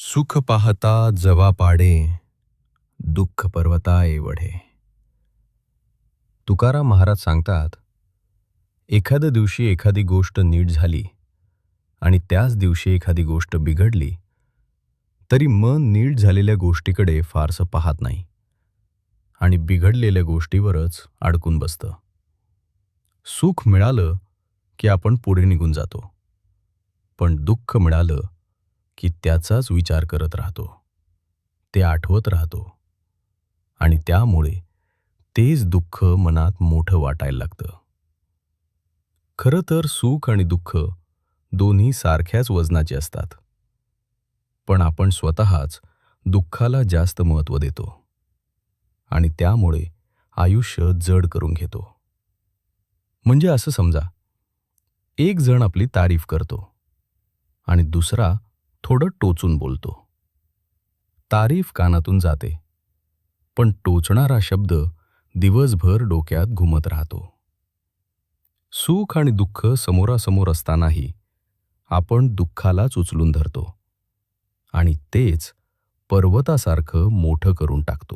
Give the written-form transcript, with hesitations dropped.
सुख पाहता जवा पाडे, दुःख पर्वता एवढे. तुकाराम महाराज सांगतात, एखाद्या दिवशी एखादी गोष्ट नीट झाली आणि त्याच दिवशी एखादी गोष्ट बिघडली, तरी मन नीट झालेल्या गोष्टीकडे फारसं पाहत नाही आणि बिघडलेल्या गोष्टीवरच अडकून बसतं. सुख मिळालं की आपण पुढे निघून जातो, पण दुःख मिळालं की त्याचाच विचार करत राहतो, ते आठवत राहतो आणि त्यामुळे तेच दुःख मनात मोठं वाटायला लागतं. खरं तर सुख आणि दुःख दोन्ही सारख्याच वजनाचे असतात, पण आपण स्वतःच दुःखाला जास्त महत्त्व देतो आणि त्यामुळे आयुष्य जड करून घेतो. म्हणजे असं समजा, एक जण आपली तारीफ करतो आणि दुसरा थोडं टोचून बोलतो. तारीफ कानातून जाते, पण टोचणारा शब्द दिवसभर डोक्यात घुमत राहतो. सुख आणि दुःख समोरासमोर असतानाही आपण दुःखालाच उचलून धरतो आणि तेच पर्वतासारखं मोठं करून टाकतो.